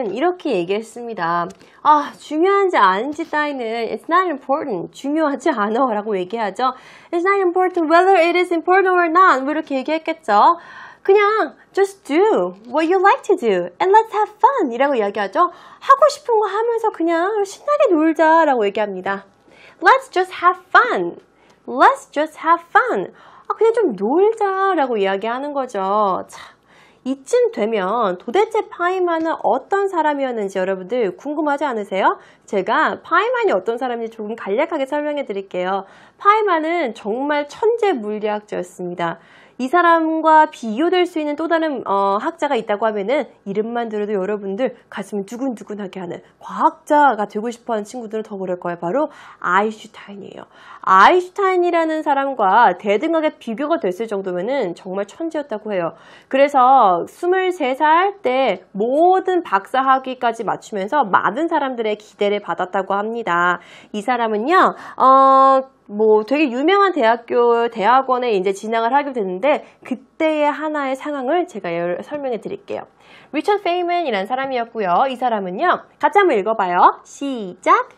사람은 이렇게 얘기했습니다. 아, 중요한지 아닌지 따위는 It's not important. 중요하지 않아 라고 얘기하죠. It's not important whether it is important or not. 뭐 이렇게 얘기했겠죠. 그냥 just do what you like to do and let's have fun 이라고 이야기하죠. 하고 싶은 거 하면서 그냥 신나게 놀자 라고 얘기합니다. Let's just have fun. Let's just have fun. 그냥 좀 놀자 라고 이야기하는 거죠. 참, 이쯤 되면 도대체 파이만은 어떤 사람이었는지 여러분들 궁금하지 않으세요? 제가 파이만이 어떤 사람인지 조금 간략하게 설명해 드릴게요. 파이만은 정말 천재 물리학자였습니다. 이 사람과 비교될 수 있는 또 다른 학자가 있다고 하면은 이름만 들어도 여러분들 가슴이 두근두근하게 하는 과학자가 되고 싶어하는 친구들은 더 그럴 거예요. 바로 아인슈타인이에요. 아인슈타인이라는 사람과 대등하게 비교가 됐을 정도면은 정말 천재였다고 해요. 그래서 23살 때 모든 박사 학위까지 맞추면서 많은 사람들의 기대를 받았다고 합니다. 이 사람은요, 되게 유명한 대학원에 이제 진학을 하게 됐는데, 그때의 하나의 상황을 제가 설명해 드릴게요. 리처드 페이먼이라는 사람이었고요. 이 사람은요, 같이 한번 읽어봐요. 시작!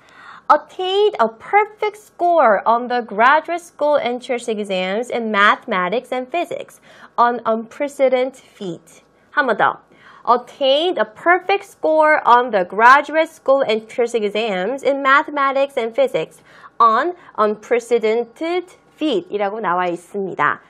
Attained a perfect score on the graduate school entrance exams in mathematics and physics, an unprecedented feat. 한 번 더. Attained a perfect score on the graduate school entrance exams in mathematics and physics, on unprecedented feat 이라고 나와 있습니다.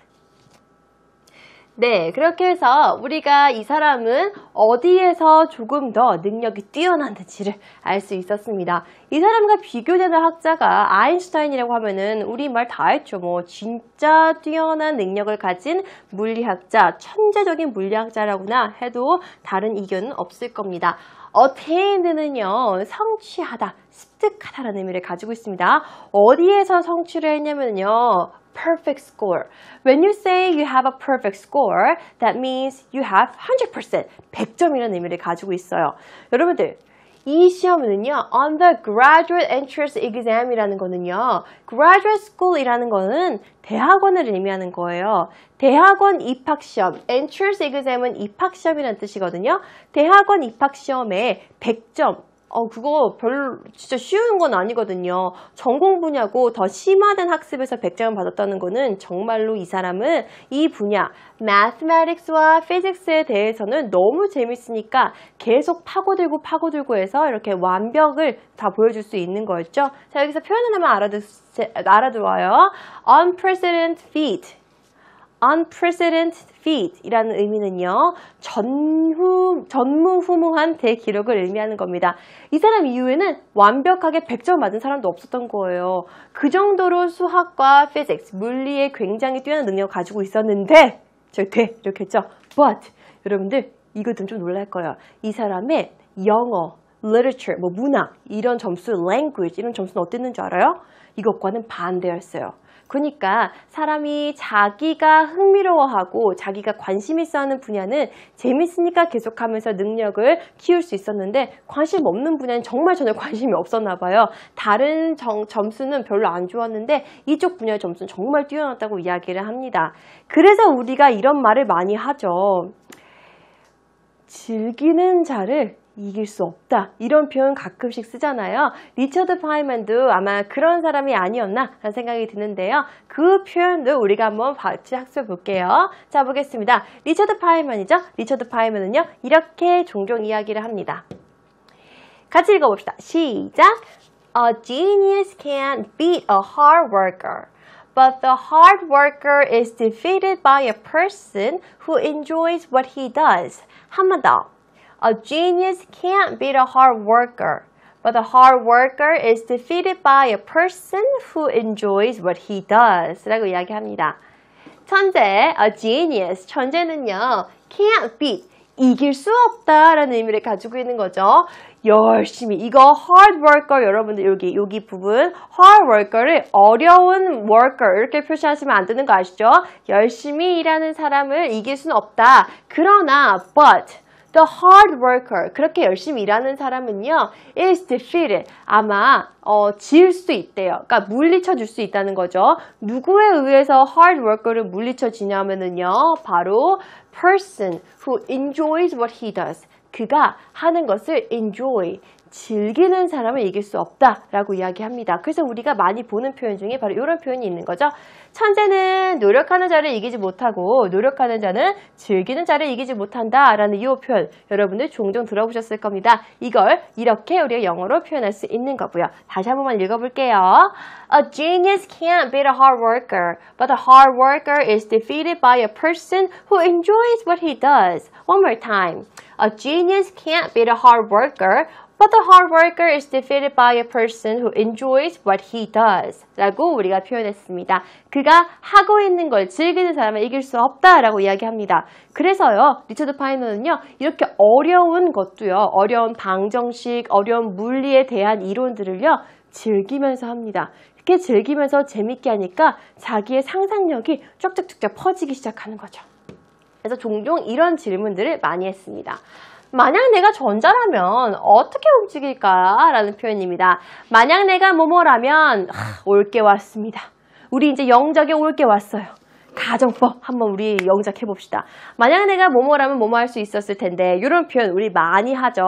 네, 그렇게 해서 우리가 이 사람은 어디에서 조금 더 능력이 뛰어났는지를 알 수 있었습니다. 이 사람과 비교되는 학자가 아인슈타인이라고 하면은 우리 말 다 했죠. 진짜 뛰어난 능력을 가진 물리학자, 천재적인 물리학자라고나 해도 다른 이견은 없을 겁니다. attained는요, 성취하다, 습득하다라는 의미를 가지고 있습니다. 어디에서 성취를 했냐면요, perfect score. When you say you have a perfect score, that means you have 100%, 100점이라는 의미를 가지고 있어요. 여러분들, 이 시험은요, on the graduate entrance exam이라는 거는요, graduate school이라는 거는 대학원을 의미하는 거예요. 대학원 입학시험, entrance exam은 입학시험이라는 뜻이거든요. 대학원 입학시험에 100점, 그거 별로 진짜 쉬운 건 아니거든요. 전공 분야고 더 심화된 학습에서 100점을 받았다는 거는 정말로 이 사람은 이 분야, mathematics와 physics에 대해서는 너무 재밌으니까 계속 파고들고 해서 이렇게 완벽을 다 보여줄 수 있는 거였죠. 자, 여기서 표현 하나만 알아두어요. unprecedented feat. unprecedented feat 이라는 의미는요, 전무후무한 대기록을 의미하는 겁니다. 이 사람 이후에는 완벽하게 100점 맞은 사람도 없었던 거예요. 그 정도로 수학과 physics, 물리에 굉장히 뛰어난 능력을 가지고 있었는데, 이렇게 했죠. But, 여러분들, 이것도 좀 놀랄 거예요. 이 사람의 영어, literature, 문학, 이런 점수, language, 이런 점수는 어땠는지 알아요? 이것과는 반대였어요. 그러니까 사람이 자기가 흥미로워하고 자기가 관심 있어 하는 분야는 재밌으니까 계속하면서 능력을 키울 수 있었는데, 관심 없는 분야는 정말 전혀 관심이 없었나 봐요. 다른 점수는 별로 안 좋았는데 이쪽 분야의 점수는 정말 뛰어났다고 이야기를 합니다. 그래서 우리가 이런 말을 많이 하죠. 즐기는 자를 이길 수 없다. 이런 표현 가끔씩 쓰잖아요. 리처드 파이먼도 아마 그런 사람이 아니었나 라는 생각이 드는데요. 그 표현도 우리가 한번 같이 학습해 볼게요. 자, 보겠습니다. 리처드 파이먼이죠. 리처드 파이먼은요, 이렇게 종종 이야기를 합니다. 같이 읽어봅시다. 시작! A genius can't beat a hard worker. But the hard worker is defeated by a person who enjoys what he does. 한 번 더. A genius can't beat a hard worker, but the hard worker is defeated by a person who enjoys what he does. 라고 이야기합니다. 천재, a genius, 천재는요, can't beat, 이길 수 없다라는 의미를 가지고 있는 거죠. 열심히, 이거 hard worker, 여러분들 여기 부분 hard worker를 어려운 worker 이렇게 표시하시면 안 되는 거 아시죠? 열심히 일하는 사람을 이길 수는 없다. 그러나 but the hard worker, 그렇게 열심히 일하는 사람은요, is defeated, 아마 질 수 있대요. 그러니까 물리쳐 줄 수 있다는 거죠. 누구에 의해서 hard worker를 물리쳐 지냐면은요, 바로 person who enjoys what he does, 그가 하는 것을 enjoy, 즐기는 사람을 이길 수 없다라고 이야기합니다. 그래서 우리가 많이 보는 표현 중에 바로 이런 표현이 있는 거죠. 천재는 노력하는 자를 이기지 못하고 노력하는 자는 즐기는 자를 이기지 못한다라는 이 표현 여러분들 종종 들어보셨을 겁니다. 이걸 이렇게 우리가 영어로 표현할 수 있는 거고요. 다시 한 번만 읽어볼게요. A genius can't beat a hard worker, but a hard worker is defeated by a person who enjoys what he does. One more time. A genius can't beat a hard worker, but the hard worker is defeated by a person who enjoys what he does. 라고 우리가 표현했습니다. 그가 하고 있는 걸 즐기는 사람을 이길 수 없다라고 이야기합니다. 그래서요, 리처드 파이너는요, 이렇게 어려운 것도요, 어려운 방정식, 어려운 물리에 대한 이론들을요, 즐기면서 합니다. 이렇게 즐기면서 재밌게 하니까 자기의 상상력이 쭉쭉쭉쭉 퍼지기 시작하는 거죠. 그래서 종종 이런 질문들을 많이 했습니다. 만약 내가 전자라면 어떻게 움직일까? 라는 표현입니다. 만약 내가 뭐뭐라면 올게 왔습니다. 우리 이제 영작에 올게 왔어요. 가정법 한번 우리 영작해 봅시다. 만약 내가 뭐뭐라면 뭐뭐 할 수 있었을 텐데 이런 표현 우리 많이 하죠.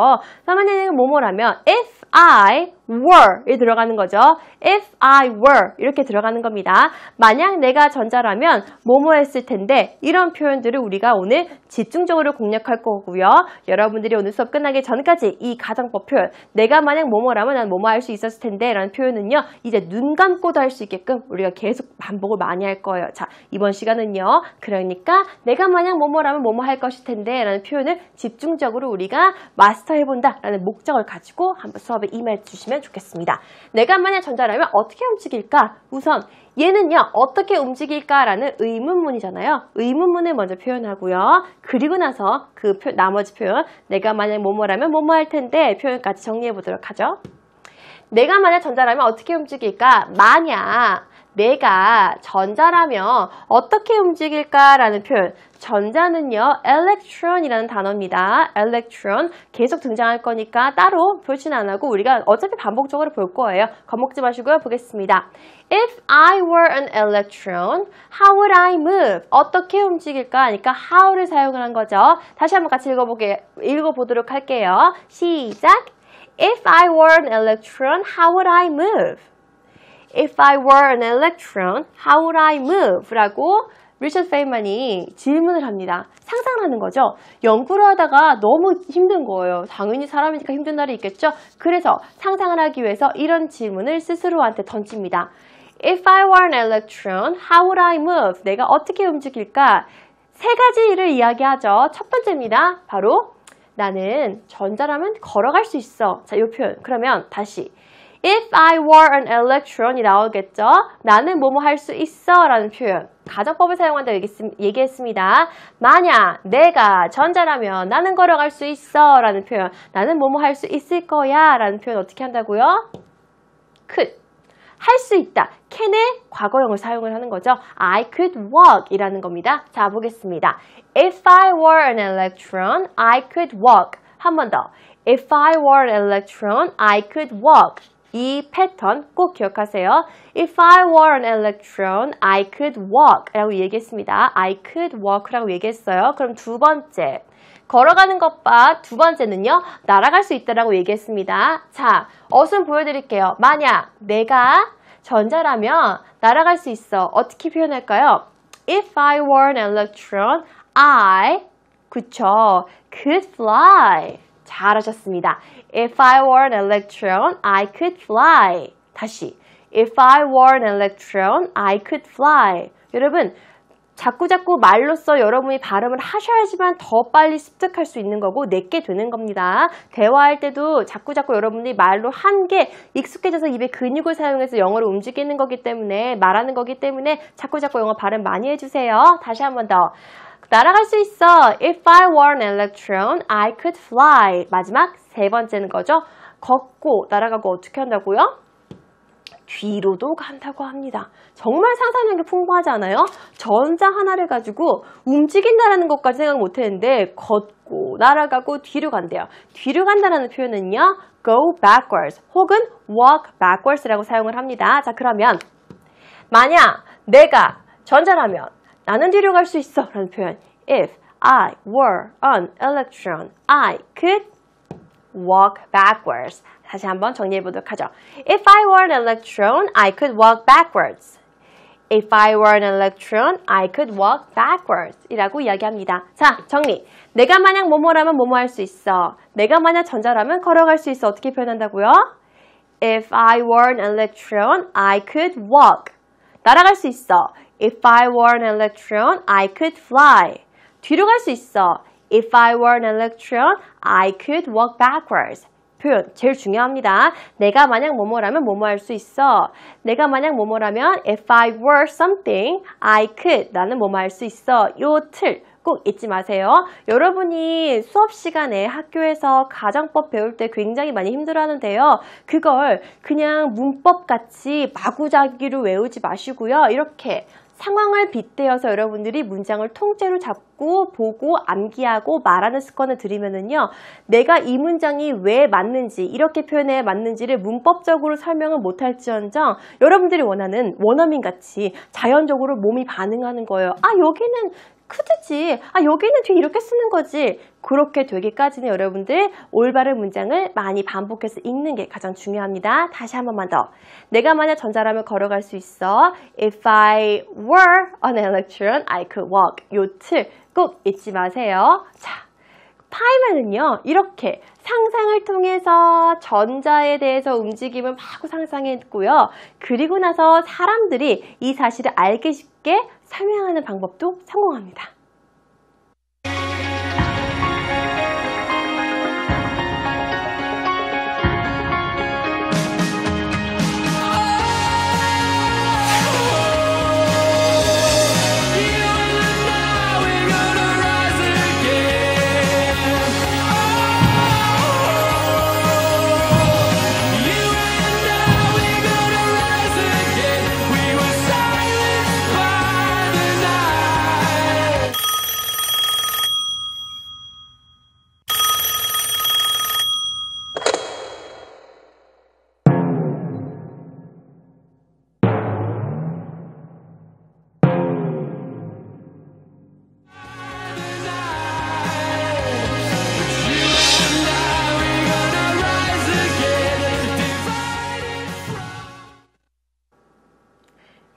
만약 내가 뭐뭐라면 if I were 이 들어가는 거죠. If I were 이렇게 들어가는 겁니다. 만약 내가 전자라면 뭐뭐 했을 텐데 이런 표현들을 우리가 오늘 집중적으로 공략할 거고요. 여러분들이 오늘 수업 끝나기 전까지 이 가정법 표현 내가 만약 뭐뭐라면 난 뭐뭐 할 수 있었을 텐데 라는 표현은요. 이제 눈 감고도 할 수 있게끔 우리가 계속 반복을 많이 할 거예요. 자, 이번 시간은요. 그러니까 내가 만약 뭐뭐라면 뭐뭐 할 것일 텐데 라는 표현을 집중적으로 우리가 마스터해본다 라는 목적을 가지고 한번 수업에 임해 주시면 좋겠습니다. 내가 만약 전자라면 어떻게 움직일까? 우선 얘는요. 어떻게 움직일까라는 의문문이잖아요. 의문문을 먼저 표현하고요. 그리고 나서 그 나머지 표현 내가 만약 뭐뭐라면 뭐뭐 할 텐데 표현까지 정리해 보도록 하죠. 내가 만약 전자라면 어떻게 움직일까? 만약 내가 전자라면 어떻게 움직일까라는 표현. 전자는요, electron이라는 단어입니다. electron 계속 등장할 거니까 따로 표시는 안 하고 우리가 어차피 반복적으로 볼 거예요. 겁먹지 마시고요. 보겠습니다. If I were an electron, how would I move? 어떻게 움직일까? 하니까 how를 사용을 한 거죠. 다시 한번 같이 읽어보도록 할게요. 시작! If I were an electron, how would I move? If I were an electron, how would I move? 라고 리처드 페인만이 질문을 합니다. 상상을 하는 거죠. 연구를 하다가 너무 힘든 거예요. 당연히 사람이니까 힘든 날이 있겠죠. 그래서 상상을 하기 위해서 이런 질문을 스스로한테 던집니다. If I were an electron, how would I move? 내가 어떻게 움직일까? 세 가지를 이야기하죠. 첫 번째입니다. 바로 나는 전자라면 걸어갈 수 있어. 자, 이 표현. 그러면 다시 If I were an electron이 나오겠죠? 나는 뭐뭐 할 수 있어 라는 표현. 가정법을 사용한다고 얘기했습니다. 만약 내가 전자라면 나는 걸어갈 수 있어 라는 표현. 나는 뭐뭐 할 수 있을 거야 라는 표현 어떻게 한다고요? could. 할 수 있다. can의 과거형을 사용을 하는 거죠. I could walk 이라는 겁니다. 자, 보겠습니다. If I were an electron, I could walk. 한 번 더. If I were an electron, I could walk. 이 패턴 꼭 기억하세요. If I were an electron, I could walk 라고 얘기했습니다. I could walk 라고 얘기했어요. 그럼 두 번째. 걸어가는 것과 두 번째는요. 날아갈 수 있다라고 얘기했습니다. 자, 어순 보여드릴게요. 만약 내가 전자라면 날아갈 수 있어. 어떻게 표현할까요? If I were an electron, I, 그쵸, could fly. 잘하셨습니다. If I were an electron, I could fly. 다시. If I were an electron, I could fly. 여러분, 자꾸자꾸 말로써 여러분이 발음을 하셔야지만 더 빨리 습득할 수 있는 거고 내게 되는 겁니다. 대화할 때도 자꾸자꾸 여러분이 말로 한 게 익숙해져서 입에 근육을 사용해서 영어를 움직이는 거기 때문에 말하는 거기 때문에 자꾸자꾸 영어 발음 많이 해주세요. 다시 한 번 더. 날아갈 수 있어. If I were an electron, I could fly. 마지막 세 번째는 거죠. 걷고 날아가고 어떻게 한다고요? 뒤로도 간다고 합니다. 정말 상상력이 풍부하지 않아요? 전자 하나를 가지고 움직인다라는 것까지 생각 못했는데 걷고 날아가고 뒤로 간대요. 뒤로 간다라는 표현은요. go backwards 혹은 walk backwards라고 사용을 합니다. 자, 그러면 만약 내가 전자라면 나는 뒤로 갈 수 있어 라는 표현. If I were an electron, I could walk backwards. 다시 한번 정리해 보도록 하죠. If I were an electron, I could walk backwards. If I were an electron, I could walk backwards. 이라고 이야기합니다. 자, 정리. 내가 만약 뭐뭐라면 뭐뭐 할 수 있어. 내가 만약 전자라면 걸어갈 수 있어. 어떻게 표현한다고요? If I were an electron, I could walk. 날아갈 수 있어. If I were an electron, I could fly. 뒤로 갈 수 있어. If I were an electron, I could walk backwards. 표현 제일 중요합니다. 내가 만약 뭐뭐라면 뭐뭐 할 수 있어. 내가 만약 뭐뭐라면 if I were something, I could. 나는 뭐뭐 할 수 있어. 요 틀 꼭 잊지 마세요. 여러분이 수업 시간에 학교에서 가정법 배울 때 굉장히 많이 힘들어하는데요. 그걸 그냥 문법같이 마구잡이로 외우지 마시고요. 이렇게 상황을 빗대어서 여러분들이 문장을 통째로 잡고 보고 암기하고 말하는 습관을 들이면은요. 내가 이 문장이 왜 맞는지 이렇게 표현해야 맞는지를 문법적으로 설명을 못할지언정 여러분들이 원하는 원어민같이 자연적으로 몸이 반응하는 거예요. 아 여기는 could지. 아 여기는 뒤에 이렇게 쓰는 거지. 그렇게 되기까지는 여러분들 올바른 문장을 많이 반복해서 읽는 게 가장 중요합니다. 다시 한 번만 더. 내가 만약 전자라면 걸어갈 수 있어. If I were an electron, I could walk. 요 틀 꼭 잊지 마세요. 자, 파이만은요. 이렇게 상상을 통해서 전자에 대해서 움직임을 막 상상했고요. 그리고 나서 사람들이 이 사실을 알기 쉽게 설명하는 방법도 성공합니다.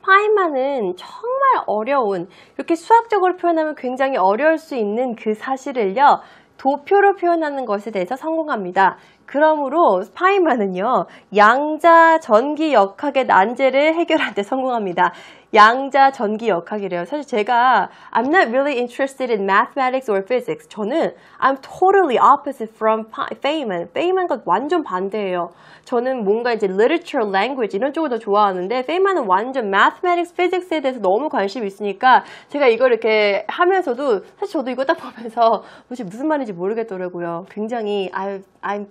파이만은 정말 어려운, 이렇게 수학적으로 표현하면 굉장히 어려울 수 있는 그 사실을요, 도표로 표현하는 것에 대해서 성공합니다. 그러므로 파이만은요, 양자 전기 역학의 난제를 해결하는 데 성공합니다. 양자 전기 역학이래요. 사실 제가 I'm not really interested in mathematics or physics. 저는 I'm totally opposite from Feynman. Feynman과 완전 반대예요. 저는 뭔가 이제 literature, language 이런 쪽을 더 좋아하는데 Feynman은 완전 mathematics, physics에 대해서 너무 관심이 있으니까 제가 이걸 이렇게 하면서도 사실 저도 이거 딱 보면서 무슨 말인지 모르겠더라고요. 굉장히 I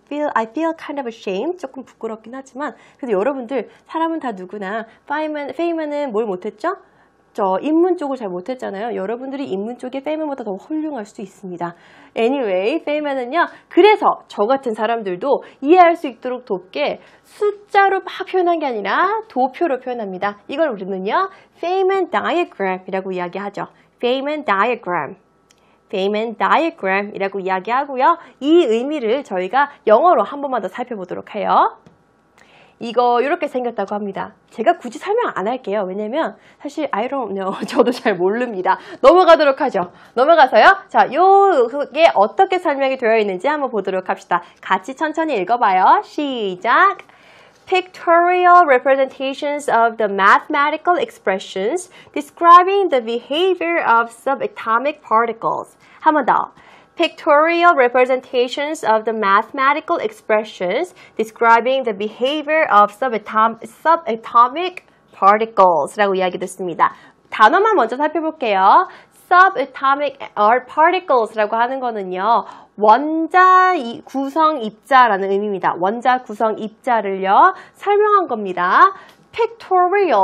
feel kind of ashamed. 조금 부끄럽긴 하지만 그래도 여러분들 사람은 다 누구나 Feynman은 뭘 못했죠? 저 인문 쪽을 잘 못했잖아요. 여러분들이 인문 쪽에 Feynman보다 더 훌륭할 수 있습니다. Anyway, Feynman은요. 그래서 저 같은 사람들도 이해할 수 있도록 돕게 숫자로 막 표현한 게 아니라 도표로 표현합니다. 이걸 우리는요. Feynman diagram이라고 이야기하죠. Feynman diagram. Feynman diagram이라고 이야기하고요. 이 의미를 저희가 영어로 한 번만 더 살펴보도록 해요. 이거 이렇게 생겼다고 합니다. 제가 굳이 설명 안 할게요. 왜냐면 사실 I don't know. 저도 잘 모릅니다. 넘어가도록 하죠. 넘어가서요. 자, 요게 어떻게 설명이 되어 있는지 한번 보도록 합시다. 같이 천천히 읽어봐요. 시작! Pictorial representations of the mathematical expressions describing the behavior of subatomic particles. 한 번 더. Pictorial representations of the mathematical expressions describing the behavior of subatomic particles 라고 이야기됐습니다. 단어만 먼저 살펴볼게요. Subatomic particles 라고 하는 거는요. 원자 구성 입자라는 의미입니다. 원자 구성 입자를요. 설명한 겁니다. Pictorial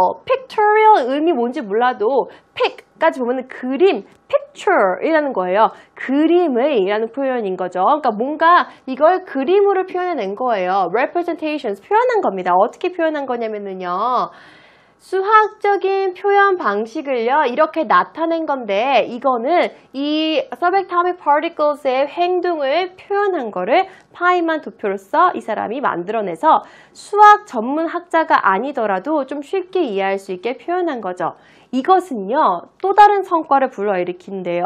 의미 뭔지 몰라도 pic까지 보면 그림, picture이라는 거예요. 그림의 라는 표현인 거죠. 그러니까 뭔가 이걸 그림으로 표현해낸 거예요. representations, 표현한 겁니다. 어떻게 표현한 거냐면요. 수학적인 표현 방식을요, 이렇게 나타낸 건데, 이거는 이 subatomic particles의 행동을 표현한 거를 파이만 도표로서 이 사람이 만들어내서 수학 전문 학자가 아니더라도 좀 쉽게 이해할 수 있게 표현한 거죠. 이것은요, 또 다른 성과를 불러일으킨대요.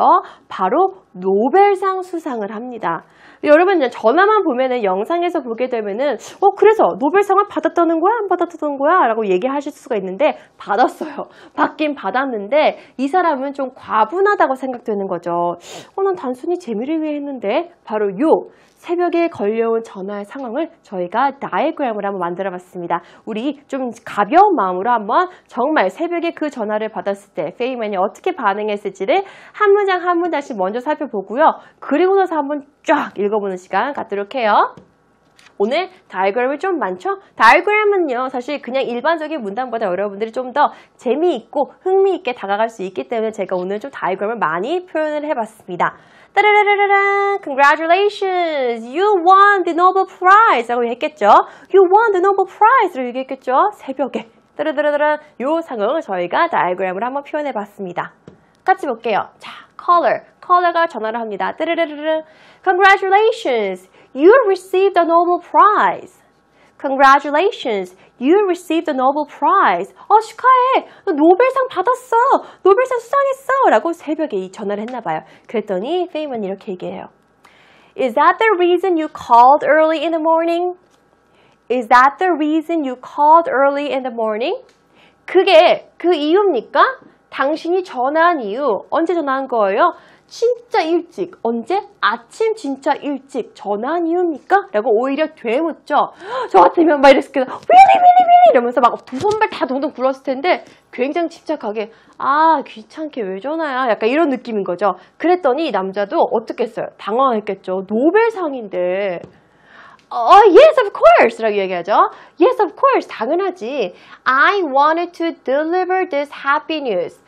바로 노벨상 수상을 합니다. 여러분 전화만 보면은 영상에서 보게 되면은 그래서 노벨상을 받았다는 거야? 안 받았다는 거야? 라고 얘기하실 수가 있는데 받았어요. 받긴 받았는데 이 사람은 좀 과분하다고 생각되는 거죠. 난 단순히 재미를 위해 했는데 바로 요 새벽에 걸려온 전화의 상황을 저희가 다이어그램을 한번 만들어 봤습니다. 우리 좀 가벼운 마음으로 한번 정말 새벽에 그 전화를 받았을 때 페이맨이 어떻게 반응했을지를 한 문장 한 문장씩 먼저 살펴보고요. 그리고 나서 한번 쫙 읽어보는 시간 갖도록 해요. 오늘 다이어그램이 좀 많죠? 다이어그램은요, 사실 그냥 일반적인 문단보다 여러분들이 좀 더 재미있고 흥미있게 다가갈 수 있기 때문에 제가 오늘 좀 다이어그램을 많이 표현을 해봤습니다. 따라라라라, congratulations, you won the Nobel Prize 라고 했겠죠? You won the Nobel Prize 라고 얘기했겠죠? 새벽에. 따라라라라, 요 상황을 저희가 다이어그램으로 한번 표현해봤습니다. 같이 볼게요. 자, caller가 전화를 합니다. 따라라라라, congratulations, you received the Nobel Prize. Congratulations, you received the Nobel Prize. 축하해. 너 노벨상 받았어. 노벨상 수상했어. 라고 새벽에 이 전화를 했나 봐요. 그랬더니 페이먼이 이렇게 얘기해요. Is that the reason you called early in the morning? Is that the reason you called early in the morning? 그게 그 이유입니까? 당신이 전화한 이유. 언제 전화한 거예요? 진짜 일찍. 언제? 아침 진짜 일찍 전화한 이유입니까? 라고 오히려 되묻죠. 저 같으면 막 이랬을 때도 really 이러면서 막 두 손발 다 동동 굴렀을 텐데 굉장히 침착하게 귀찮게 왜 전화야? 약간 이런 느낌인 거죠. 그랬더니 남자도 어떻게 했어요? 당황했겠죠. 노벨상인데. Yes, of course 라고 얘기하죠. Yes, of course. 당연하지. I wanted to deliver this happy news.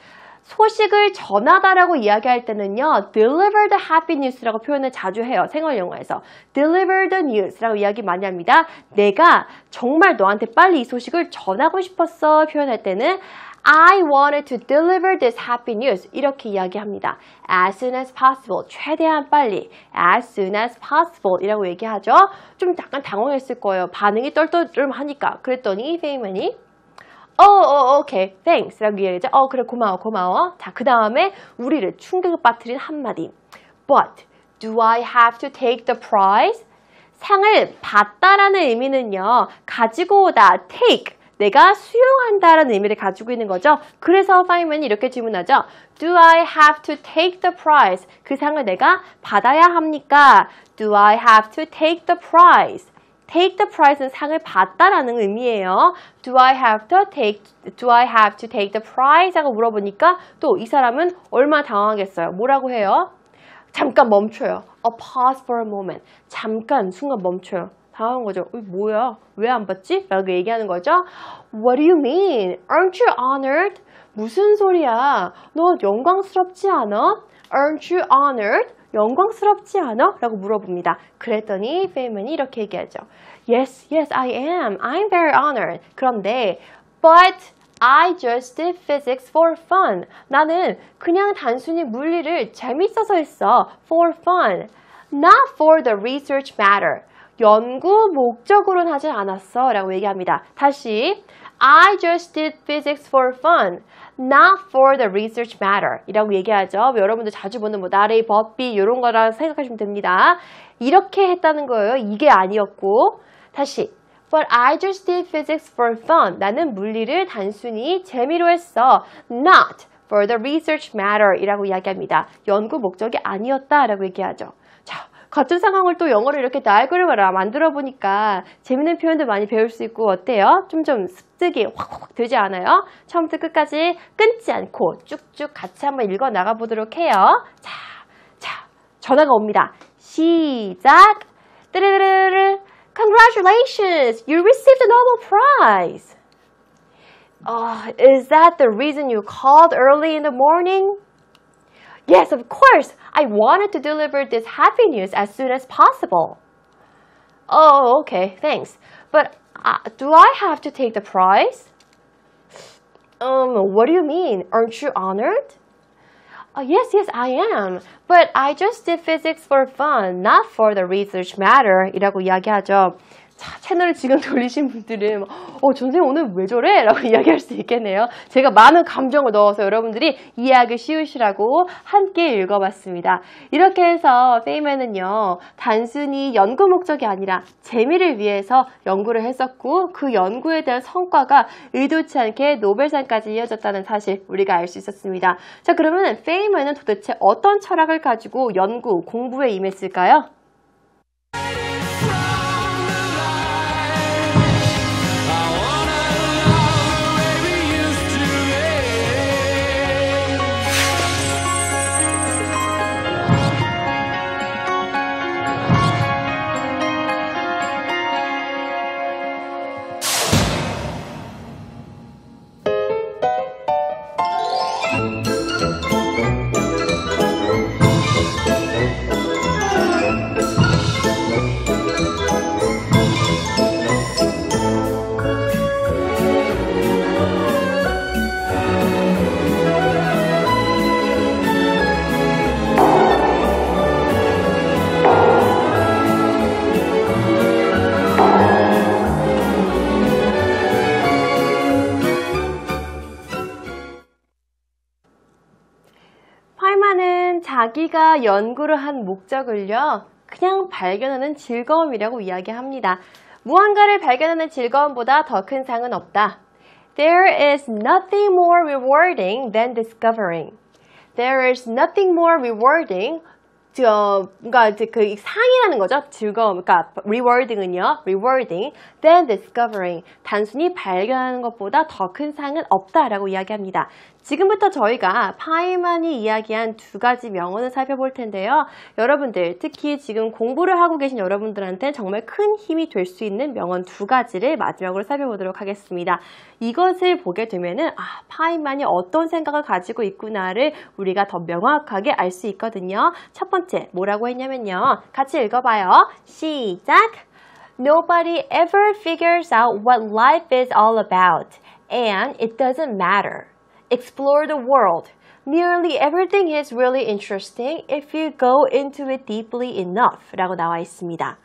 소식을 전하다라고 이야기할 때는요, deliver the happy news라고 표현을 자주 해요. 생활 영어에서. deliver the news라고 이야기 많이 합니다. 내가 정말 너한테 빨리 이 소식을 전하고 싶었어 표현할 때는 I wanted to deliver this happy news 이렇게 이야기합니다. as soon as possible, 최대한 빨리 as soon as possible 이라고 얘기하죠. 좀 약간 당황했을 거예요. 반응이 떨떠름하니까. 그랬더니 페이먼이 okay, thanks 라고 얘기하죠. 그래, 고마워. 자, 그 다음에 우리를 충격을 빠뜨린 한마디. But, do I have to take the prize? 상을 받다라는 의미는요, 가지고 오다, take. 내가 수용한다라는 의미를 가지고 있는 거죠. 그래서 파이먼이 이렇게 질문하죠. Do I have to take the prize? 그 상을 내가 받아야 합니까? Do I have to take the prize? Take the prize는 상을 받다라는 의미예요. Do I have to take the prize? 하고 물어보니까 또 이 사람은 얼마나 당황하겠어요. 뭐라고 해요? 잠깐 멈춰요. Pause for a moment. 잠깐 순간 멈춰요. 당황한 거죠. 뭐야? 왜 안 받지? 라고 얘기하는 거죠. What do you mean? Aren't you honored? 무슨 소리야? 너 영광스럽지 않아? Aren't you honored? 영광스럽지 않아? 라고 물어봅니다. 그랬더니 페이먼이 이렇게 얘기하죠. Yes, I am. I'm very honored. 그런데 But I just did physics for fun. 나는 그냥 단순히 물리를 재밌어서 했어. For fun. Not for the research matter. 연구 목적으로는 하지 않았어. 라고 얘기합니다. 다시 I just did physics for fun. Not for the research matter 이라고 얘기하죠. 여러분들 자주 보는 나레이, 버피 이런 거라 생각하시면 됩니다. 이렇게 했다는 거예요. 이게 아니었고 다시 But I just did physics for fun. 나는 물리를 단순히 재미로 했어. Not for the research matter 이라고 이야기합니다. 연구 목적이 아니었다 라고 얘기하죠. 자, 같은 상황을 또 영어로 이렇게 다이어그램을 만들어 보니까 재밌는 표현도 많이 배울 수 있고 어때요? 좀 습득이 확 되지 않아요? 처음부터 끝까지 끊지 않고 쭉쭉 같이 한번 읽어 나가 보도록 해요. 자, 전화가 옵니다. 시작! 뜨르르르 Congratulations! You received a Nobel Prize! Is that the reason you called early in the morning? Yes, of course. I wanted to deliver this happy news as soon as possible. Okay, thanks. But do I have to take the prize? What do you mean? Aren't you honored? Yes, I am. But I just did physics for fun, not for the research matter. 이라고 이야기하죠. 자, 채널을 지금 돌리신 분들은 선생님 오늘 왜 저래? 라고 이야기할 수 있겠네요. 제가 많은 감정을 넣어서 여러분들이 이해하기 쉬우시라고 함께 읽어봤습니다. 이렇게 해서 페이먼은요, 단순히 연구 목적이 아니라 재미를 위해서 연구를 했었고 그 연구에 대한 성과가 의도치 않게 노벨상까지 이어졌다는 사실 우리가 알 수 있었습니다. 자, 그러면 페이먼은 도대체 어떤 철학을 가지고 연구, 공부에 임했을까요? 파이먼은 자기가 연구를 한 목적을요, 그냥 발견하는 즐거움이라고 이야기합니다. 무언가를 발견하는 즐거움보다 더 큰 상은 없다. There is nothing more rewarding than discovering. There is nothing more rewarding. 그러니까 그 상이라는 거죠. 즐거움. 그러니까 rewarding은요. rewarding than discovering. 단순히 발견하는 것보다 더 큰 상은 없다라고 이야기합니다. 지금부터 저희가 파이먼이 이야기한 두 가지 명언을 살펴볼 텐데요. 여러분들, 특히 지금 공부를 하고 계신 여러분들한테 정말 큰 힘이 될 수 있는 명언 두 가지를 마지막으로 살펴보도록 하겠습니다. 이것을 보게 되면은 파이먼이 어떤 생각을 가지고 있구나를 우리가 더 명확하게 알 수 있거든요. 첫 번째, 뭐라고 했냐면요. 같이 읽어봐요. 시작! Nobody ever figures out what life is all about, and it doesn't matter. Explore the world. Nearly everything is really interesting if you go into it deeply enough. 라고 나와 있습니다.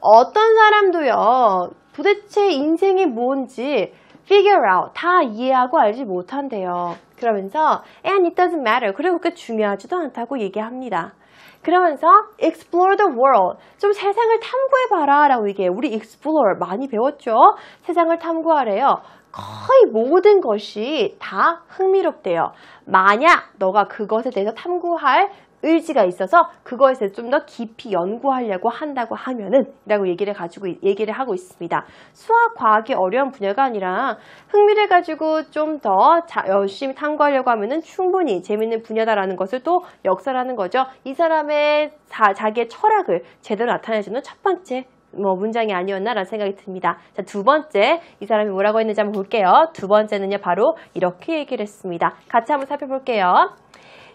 어떤 사람도요, 도대체 인생이 뭔지 figure out, 다 이해하고 알지 못한대요. 그러면서 and it doesn't matter. 그리고 그게 중요하지도 않다고 얘기합니다. 그러면서 explore the world, 좀 세상을 탐구해봐라 라고 얘기해요. 우리 explore 많이 배웠죠? 세상을 탐구하래요. 거의 모든 것이 다 흥미롭대요. 만약 너가 그것에 대해서 탐구할 의지가 있어서 그거에 대해서 좀 더 깊이 연구하려고 한다고 하면은 라고 얘기를 하고 있습니다. 수학, 과학이 어려운 분야가 아니라 흥미를 가지고 좀 더 열심히 탐구하려고 하면은 충분히 재밌는 분야다라는 것을 또 역설하는 거죠. 이 사람의 자기의 철학을 제대로 나타내주는 첫 번째 문장이 아니었나라는 생각이 듭니다. 자, 두 번째, 이 사람이 뭐라고 했는지 한번 볼게요. 두 번째는요, 바로 이렇게 얘기를 했습니다. 같이 한번 살펴볼게요.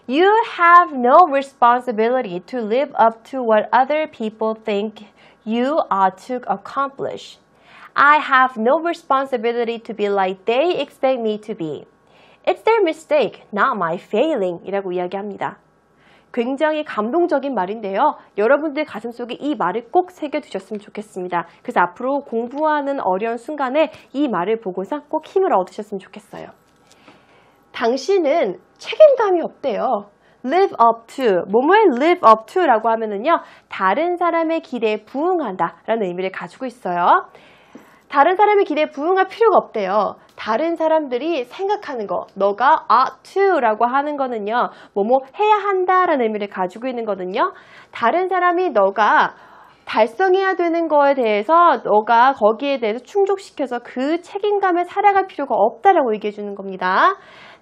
You have no responsibility to live up to what other people think you ought to accomplish. I have no responsibility to be like they expect me to be. It's their mistake, not my failing. 이라고 이야기합니다. 굉장히 감동적인 말인데요. 여러분들 가슴속에 이 말을 꼭 새겨두셨으면 좋겠습니다. 그래서 앞으로 공부하는 어려운 순간에 이 말을 보고서 꼭 힘을 얻으셨으면 좋겠어요. 당신은 책임감이 없대요. live up to, 뭐뭐에 live up to 라고 하면은요, 다른 사람의 기대에 부응한다 라는 의미를 가지고 있어요. 다른 사람의 기대에 부응할 필요가 없대요. 다른 사람들이 생각하는 거, 너가 ought to 라고 하는 거는요, 뭐뭐 해야 한다라는 의미를 가지고 있는 거거든요. 다른 사람이 너가 달성해야 되는 거에 대해서 너가 거기에 대해서 충족시켜서 그 책임감에 살아갈 필요가 없다라고 얘기해 주는 겁니다.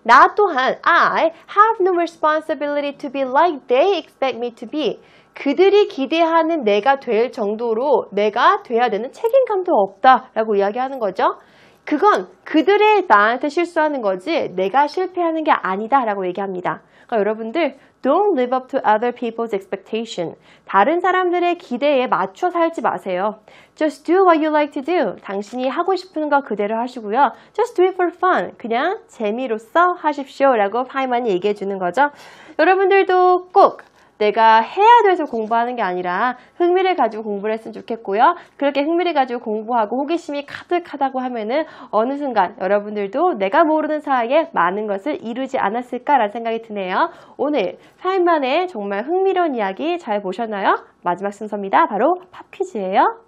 나 또한 I have no responsibility to be like they expect me to be. 그들이 기대하는 내가 될 정도로 내가 돼야 되는 책임감도 없다라고 이야기하는 거죠. 그건 그들이 나한테 실수하는 거지 내가 실패하는 게 아니다 라고 얘기합니다. 그러니까 여러분들 Don't live up to other people's expectation. 다른 사람들의 기대에 맞춰 살지 마세요. Just do what you like to do. 당신이 하고 싶은 거 그대로 하시고요. Just do it for fun. 그냥 재미로써 하십시오 라고 파이만이 얘기해 주는 거죠. 여러분들도 꼭 내가 해야 돼서 공부하는 게 아니라 흥미를 가지고 공부를 했으면 좋겠고요. 그렇게 흥미를 가지고 공부하고 호기심이 가득하다고 하면은 어느 순간 여러분들도 내가 모르는 사이에 많은 것을 이루지 않았을까라는 생각이 드네요. 오늘 파인만의 정말 흥미로운 이야기 잘 보셨나요? 마지막 순서입니다. 바로 팝 퀴즈예요.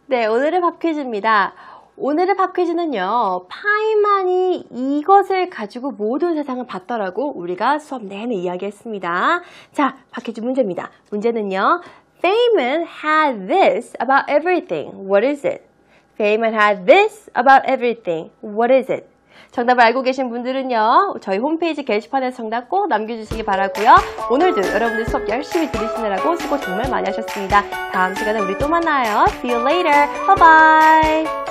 네, 오늘의 팝 퀴즈입니다. 오늘의 팝 퀴즈는요, 파이만이 이것을 가지고 모든 세상을 봤더라고 우리가 수업 내내 이야기했습니다. 자, 팝 퀴즈 문제입니다. 문제는요, Feynman had this about everything. What is it? Feynman had this about everything. What is it? 정답을 알고 계신 분들은요, 저희 홈페이지 게시판에서 정답 꼭 남겨주시기 바라고요. 오늘도 여러분들 수업 열심히 들으시느라고 수고 정말 많이 하셨습니다. 다음 시간에 우리 또 만나요. See you later. Bye bye.